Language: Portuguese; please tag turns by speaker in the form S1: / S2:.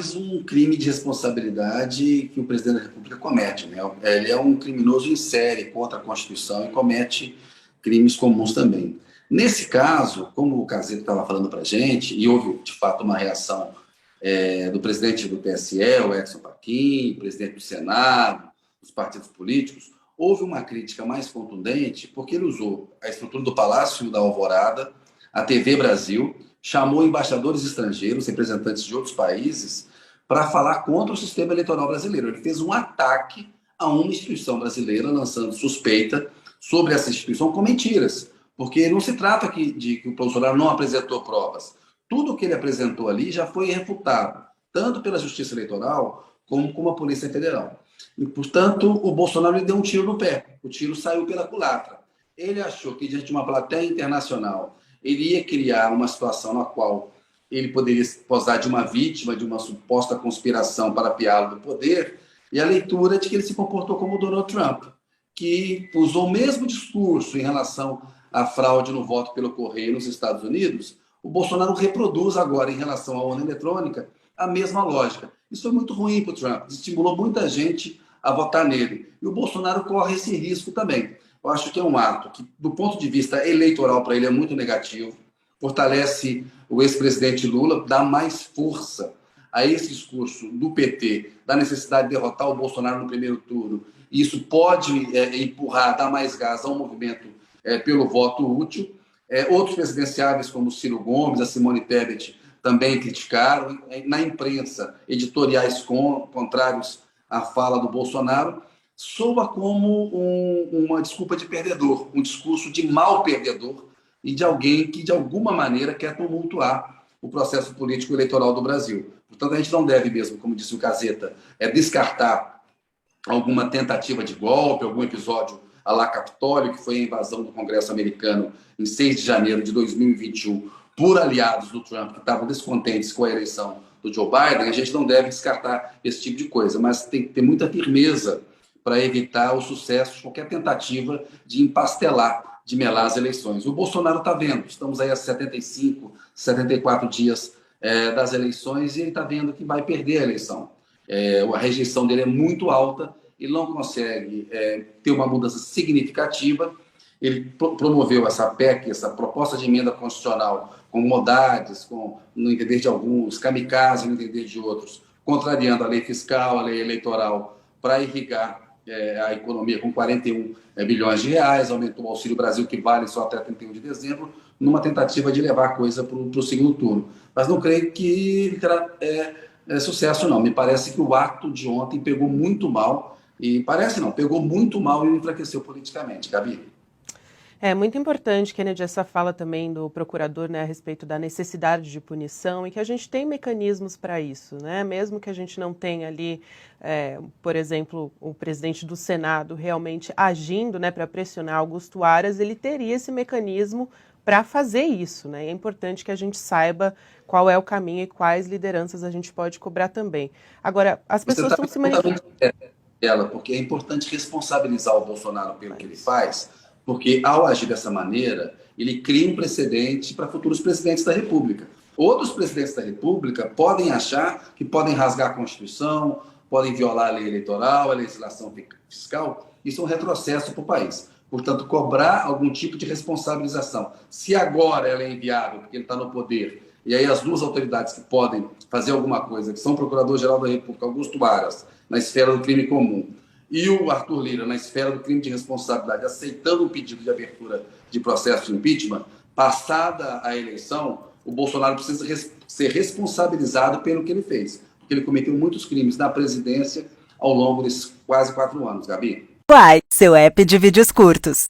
S1: mais um crime de responsabilidade que o presidente da República comete, né? Ele é um criminoso em série contra a Constituição e comete crimes comuns também. Nesse caso, como o Casito estava falando para a gente, e houve, de fato, uma reação do presidente do TSE, o Edson Fachin, presidente do Senado, dos partidos políticos, houve uma crítica mais contundente porque ele usou a estrutura do Palácio da Alvorada, a TV Brasil, chamou embaixadores estrangeiros, representantes de outros países, para falar contra o sistema eleitoral brasileiro. Ele fez um ataque a uma instituição brasileira, lançando suspeita sobre essa instituição com mentiras, porque não se trata aqui de que o Bolsonaro não apresentou provas. Tudo o que ele apresentou ali já foi refutado, tanto pela Justiça Eleitoral como a Polícia Federal. E, portanto, o Bolsonaro lhe deu um tiro no pé. O tiro saiu pela culatra. Ele achou que, diante de uma plateia internacional, ele ia criar uma situação na qual ele poderia posar de uma vítima de uma suposta conspiração para apiá-lo do poder, e a leitura de que ele se comportou como Donald Trump, que usou o mesmo discurso em relação à fraude no voto pelo correio nos Estados Unidos. O Bolsonaro reproduz agora, em relação à urna eletrônica, a mesma lógica. Isso foi muito ruim para o Trump, estimulou muita gente a votar nele. E o Bolsonaro corre esse risco também. Eu acho que é um ato que, do ponto de vista eleitoral, para ele é muito negativo, fortalece o ex-presidente Lula, dá mais força a esse discurso do PT, da necessidade de derrotar o Bolsonaro no primeiro turno. E isso pode empurrar, dar mais gás ao movimento pelo voto útil. Outros presidenciáveis, como o Ciro Gomes, a Simone Tebet, também criticaram. Na imprensa, editoriais contrários à fala do Bolsonaro, soa como uma desculpa de perdedor, um discurso de mal perdedor e de alguém que, de alguma maneira, quer tumultuar o processo político eleitoral do Brasil. Portanto, a gente não deve mesmo, como disse o Caseta, descartar alguma tentativa de golpe, algum episódio à la Capitólio, que foi a invasão do Congresso americano em 6 de janeiro de 2021, por aliados do Trump que estavam descontentes com a eleição do Joe Biden. A gente não deve descartar esse tipo de coisa, mas tem que ter muita firmeza para evitar o sucesso de qualquer tentativa de empastelar, de melar as eleições. O Bolsonaro está vendo, estamos aí a 75, 74 dias das eleições, e ele está vendo que vai perder a eleição. A rejeição dele é muito alta, ele não consegue ter uma mudança significativa. Ele promoveu essa PEC, essa proposta de emenda constitucional, com modades, no entender de alguns, kamikaze, no entender de outros, contrariando a lei fiscal, a lei eleitoral, para irrigar a economia com 41 bilhões de reais, aumentou o Auxílio Brasil, que vale só até 31 de dezembro, numa tentativa de levar a coisa para o segundo turno. Mas não creio que terá sucesso, não. Me parece que o ato de ontem pegou muito mal, pegou muito mal e enfraqueceu politicamente, Gabi.
S2: É muito importante, Kennedy, essa fala também do procurador, né, a respeito da necessidade de punição e que a gente tem mecanismos para isso, né? Mesmo que a gente não tenha ali, por exemplo, o presidente do Senado realmente agindo, né, para pressionar Augusto Aras, ele teria esse mecanismo para fazer isso, né? E é importante que a gente saiba qual é o caminho e quais lideranças a gente pode cobrar também. Agora, as pessoas estão se manifestando.
S1: Porque é importante responsabilizar o Bolsonaro pelo que ele faz, porque, ao agir dessa maneira, ele cria um precedente para futuros presidentes da República. Outros presidentes da República podem achar que podem rasgar a Constituição, podem violar a lei eleitoral, a legislação fiscal. Isso é um retrocesso para o país. Portanto, cobrar algum tipo de responsabilização. Se agora ela é inviável, porque ele está no poder, e aí as duas autoridades que podem fazer alguma coisa, que são o Procurador-Geral da República, Augusto Aras, na esfera do crime comum, e o Arthur Lira, na esfera do crime de responsabilidade, aceitando um pedido de abertura de processo de impeachment, passada a eleição, o Bolsonaro precisa ser responsabilizado pelo que ele fez, porque ele cometeu muitos crimes na presidência ao longo desses quase 4 anos, Gabi.
S3: Uai, seu app de vídeos curtos.